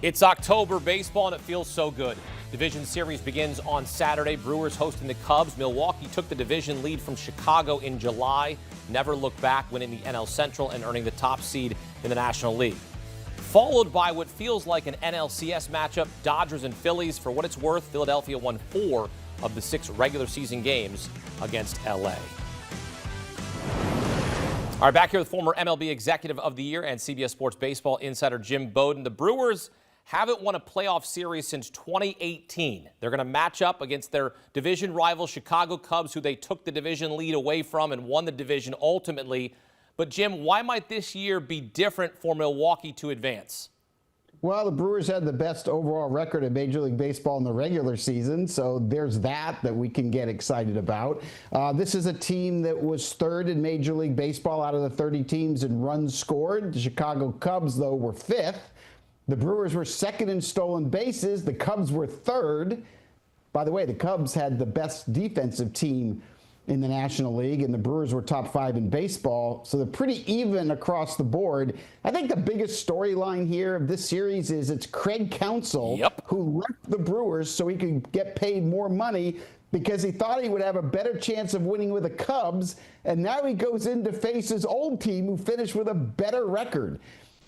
It's October baseball, and it feels so good. Division Series begins on Saturday. Brewers hosting the Cubs. Milwaukee took the division lead from Chicago in July. Never looked back, winning the NL Central and earning the top seed in the National League. Followed by what feels like an NLCS matchup, Dodgers and Phillies. For what it's worth, Philadelphia won 4 of the 6 regular season games against LA. All right, back here with former MLB Executive of the Year and CBS Sports baseball insider Jim Bowden. The Brewers haven't won a playoff series since 2018. They're going to match up against their division rival Chicago Cubs, who they took the division lead away from and won the division ultimately. But Jim, why might this year be different for Milwaukee to advance? Well, the Brewers had the best overall record in Major League Baseball in the regular season, so there's that we can get excited about. This is a team that was third in Major League Baseball out of the 30 teams in runs scored. The Chicago Cubs, though, were 5th. The Brewers were 2nd in stolen bases. The Cubs were 3rd. By the way, the Cubs had the best defensive team in the National League, and the Brewers were top 5 in baseball. So they're pretty even across the board. I think the biggest storyline here of this series is it's Craig Counsell, who left the Brewers so he could get paid more money because he thought he would have a better chance of winning with the Cubs, and now he goes in to face his old team who finished with a better record.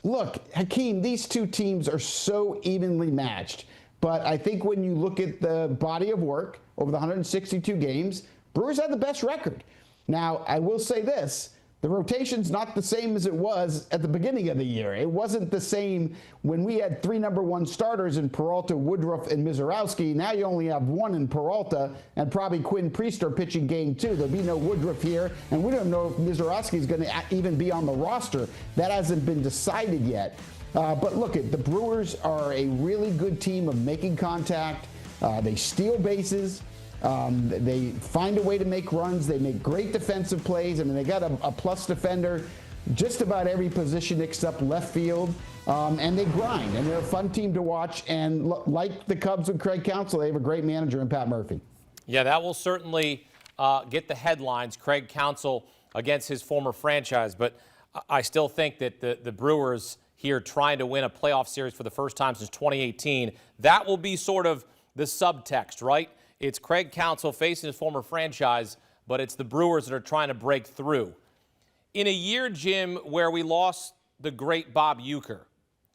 Look, Hakeem, these two teams are so evenly matched, but I think when you look at the body of work over the 162 games, Brewers had the best record. Now, I will say this. The rotation's not the same as it was at the beginning of the year. It wasn't the same when we had 3 number 1 starters in Peralta, Woodruff, and Mizorowski. Now you only have 1 in Peralta, and probably Quinn Priester pitching game 2. There'll be no Woodruff here, and we don't know if Mizorowski is going to even be on the roster. That hasn't been decided yet. But look, the Brewers are a really good team of making contact. They steal bases. They find a way to make runs. They make great defensive plays. I mean, they got a plus defender just about every position except left field. And they grind, and they're a fun team to watch. And like the Cubs with Craig Counsell, they have a great manager in Pat Murphy. Yeah, that will certainly get the headlines, Craig Counsell against his former franchise. But I still think that the Brewers here trying to win a playoff series for the first time since 2018, that will be sort of the subtext, right? It's Craig Counsell facing his former franchise, but it's the Brewers that are trying to break through. In a year, Jim, where we lost the great Bob Uecker,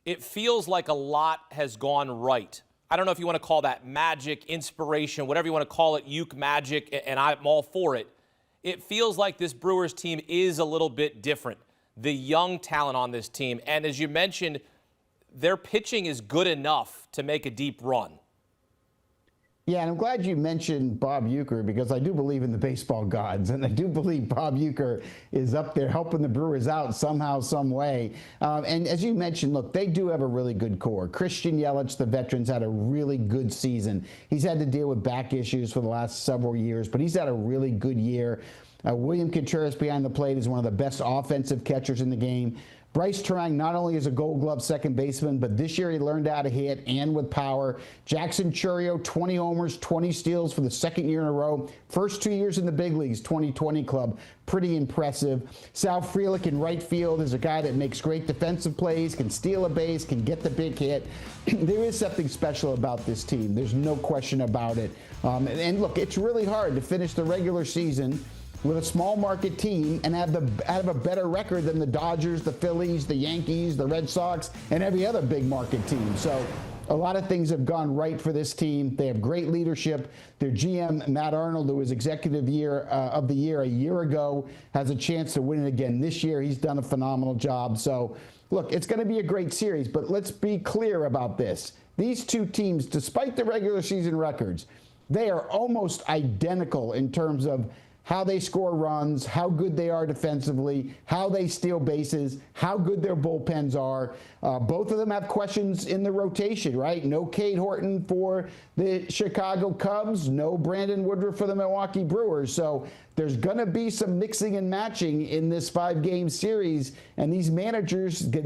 it feels like a lot has gone right. I don't know if you want to call that magic, inspiration, whatever you want to call it, Ueck magic, and I'm all for it. It feels like this Brewers team is a little bit different. The young talent on this team, and as you mentioned, their pitching is good enough to make a deep run. Yeah, and I'm glad you mentioned Bob Uecker because I do believe in the baseball gods, and I do believe Bob Uecker is up there helping the Brewers out somehow, some way. And as you mentioned, look, they do have a really good core. Christian Yelich, the veteran's had a really good season. He's had to deal with back issues for the last several years, but he's had a really good year. William Contreras behind the plate is one of the best offensive catchers in the game. Bryce Terang not only is a Gold Glove second baseman, but this year he learned how to hit and with power. Jackson Chourio, 20 homers, 20 steals for the second year in a row. First 2 years in the big leagues, 2020 club. Pretty impressive. Sal Frelick in right field is a guy that makes great defensive plays, can steal a base, can get the big hit. There is something special about this team. There's no question about it. And look, it's really hard to finish the regular season with a small market team and have a better record than the Dodgers, the Phillies, the Yankees, the Red Sox, and every other big market team. So a lot of things have gone right for this team. They have great leadership. Their GM, Matt Arnold, who was Executive of the Year a year ago, has a chance to win it again this year. He's done a phenomenal job. So, look, it's going to be a great series, but let's be clear about this. These two teams, despite the regular season records, they are almost identical in terms of how they score runs, how good they are defensively, how they steal bases, how good their bullpens are. Both of them have questions in the rotation, right? No Cade Horton for the Chicago Cubs, no Brandon Woodruff for the Milwaukee Brewers. So there's going to be some mixing and matching in this 5-game series, and these managers, they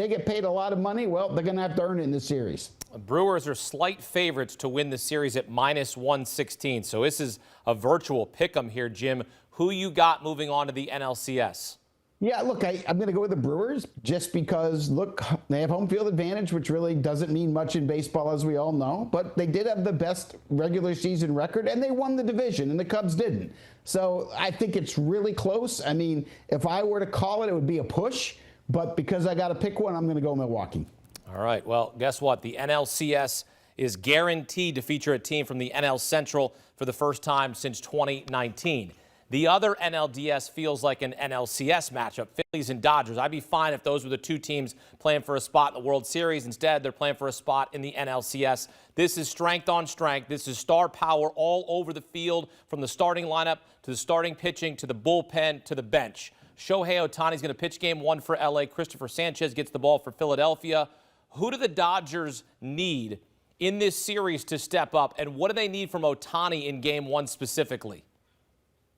get paid a lot of money. Well, they're going to have to earn it in this series. Brewers are slight favorites to win the series at -116. So this is a virtual pick 'em here, Jim. Who you got moving on to the NLCS? Yeah, look, I'm going to go with the Brewers just because, look, they have home field advantage, which really doesn't mean much in baseball, as we all know. But they did have the best regular season record, and they won the division, and the Cubs didn't. So I think it's really close. I mean, if I were to call it, it would be a push. But because I got to pick one, I'm going to go Milwaukee. All right. Well, guess what? The NLCS is guaranteed to feature a team from the NL Central for the first time since 2019. The other NLDS feels like an NLCS matchup, Phillies and Dodgers. I'd be fine if those were the two teams playing for a spot in the World Series. Instead, they're playing for a spot in the NLCS. This is strength on strength. This is star power all over the field, from the starting lineup to the starting pitching to the bullpen to the bench. Shohei Ohtani's going to pitch game one for LA. Christopher Sanchez gets the ball for Philadelphia. Who do the Dodgers need in this series to step up, and what do they need from Ohtani in game one specifically?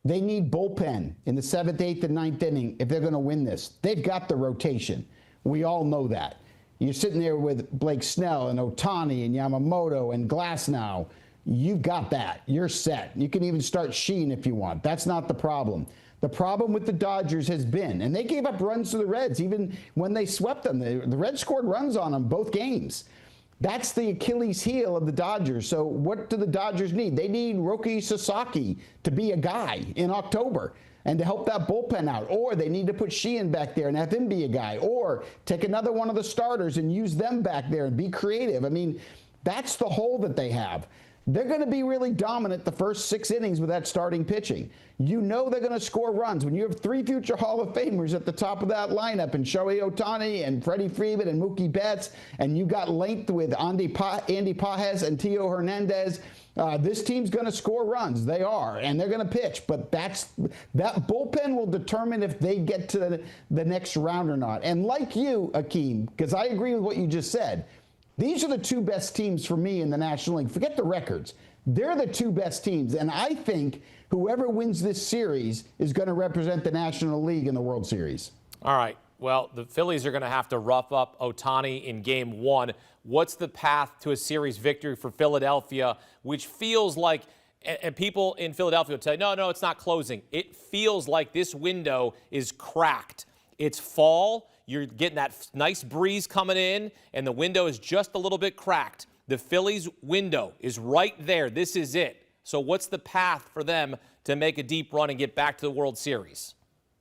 They need bullpen in the 7th, 8th, and 9th inning if they're going to win this. They've got the rotation. We all know that. You're sitting there with Blake Snell and Ohtani and Yamamoto and Glasnow. You've got that. You're set. You can even start Sheen if you want. That's not the problem. The problem with the Dodgers has been, and they gave up runs to the Reds even when they swept them. The Reds scored runs on them both games. That's the Achilles heel of the Dodgers. So what do the Dodgers need? They need Roki Sasaki to be a guy in October and to help that bullpen out. Or they need to put Sheehan back there and have him be a guy. Or take another one of the starters and use them back there and be creative. I mean, that's the hole that they have. They're going to be really dominant the first 6 innings with that starting pitching. You know they're going to score runs. When you have 3 future Hall of Famers at the top of that lineup, and Shohei Ohtani and Freddie Freeman and Mookie Betts, and you got length with Andy Pages and Tio Hernandez, this team's going to score runs. They are, and they're going to pitch. But that bullpen will determine if they get to the next round or not. And like you, Akeem, because I agree with what you just said, these are the 2 best teams for me in the National League. Forget the records. They're the 2 best teams. And I think whoever wins this series is going to represent the National League in the World Series. All right. Well, the Phillies are going to have to rough up Ohtani in game one. What's the path to a series victory for Philadelphia, which feels like, and people in Philadelphia will tell you, no, it's not closing. It feels like this window is cracked. It's fall. You're getting that nice breeze coming in, and the window is just a little bit cracked. The Phillies' window is right there. This is it. So what's the path for them to make a deep run and get back to the World Series?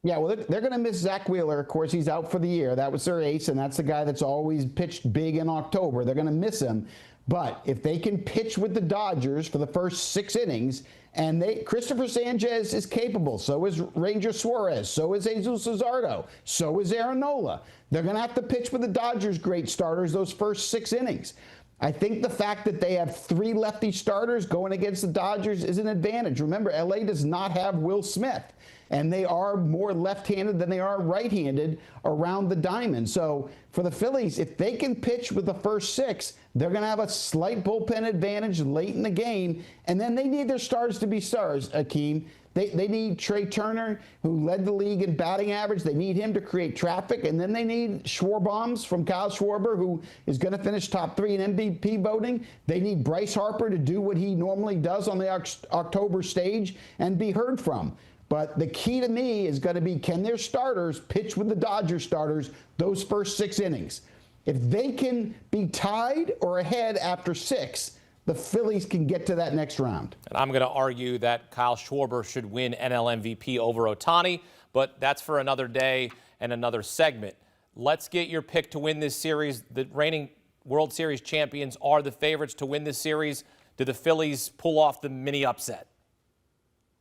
Yeah, well, they're going to miss Zach Wheeler. Of course, he's out for the year. That was their ace, and that's the guy that's always pitched big in October. They're going to miss him. But if they can pitch with the Dodgers for the first 6 innings, and Christopher Sanchez is capable, so is Ranger Suarez, so is Jesus Luzardo, so is Aaron Nola. They're going to have to pitch with the Dodgers' great starters those first 6 innings. I think the fact that they have 3 lefty starters going against the Dodgers is an advantage. Remember, LA does not have Will Smith, and they are more left-handed than they are right-handed around the diamond. So for the Phillies, if they can pitch with the first 6, they're going to have a slight bullpen advantage late in the game, and then they need their stars to be stars, Akeem. They need Trey Turner, who led the league in batting average. They need him to create traffic. And then they need Schwarbombs from Kyle Schwarber, who is going to finish top 3 in MVP voting. They need Bryce Harper to do what he normally does on the October stage and be heard from. But the key to me is going to be, can their starters pitch with the Dodgers starters those first 6 innings? If they can be tied or ahead after 6, the Phillies can get to that next round. And I'm going to argue that Kyle Schwarber should win NL MVP over Ohtani, but that's for another day and another segment. Let's get your pick to win this series. The reigning World Series champions are the favorites to win this series. Do the Phillies pull off the mini upset?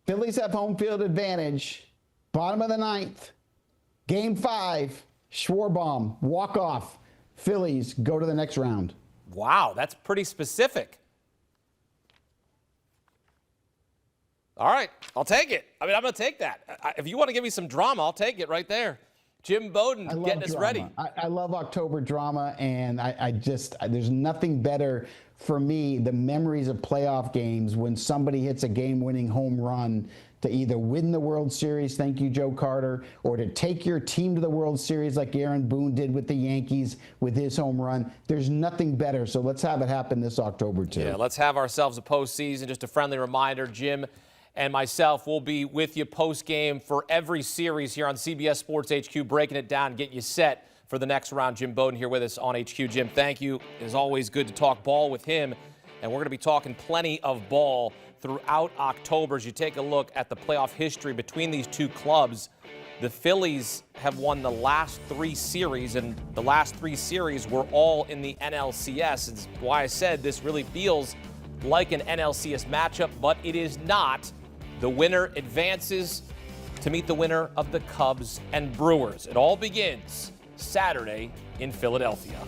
Phillies have home field advantage. Bottom of the 9th. Game 5. Schwarbaum, walk off. Phillies go to the next round. Wow, that's pretty specific. All right, I'll take it. I mean, I'm going to take that. If you want to give me some drama, I'll take it right there. Jim Bowden getting us ready. I love October drama, and there's nothing better for me, the memories of playoff games when somebody hits a game-winning home run to either win the World Series, thank you, Joe Carter, or to take your team to the World Series like Aaron Boone did with the Yankees with his home run. There's nothing better, so let's have it happen this October, too. Yeah, let's have ourselves a postseason. Just a friendly reminder, Jim and myself will be with you post-game for every series here on CBS Sports HQ, breaking it down, getting you set for the next round. Jim Bowden here with us on HQ. Jim, thank you. It's always good to talk ball with him, and we're going to be talking plenty of ball throughout October. As you take a look at the playoff history between these two clubs, the Phillies have won the last 3 series, and the last 3 series were all in the NLCS. It's why I said this really feels like an NLCS matchup, but it is not. The winner advances to meet the winner of the Cubs and Brewers. It all begins Saturday in Philadelphia.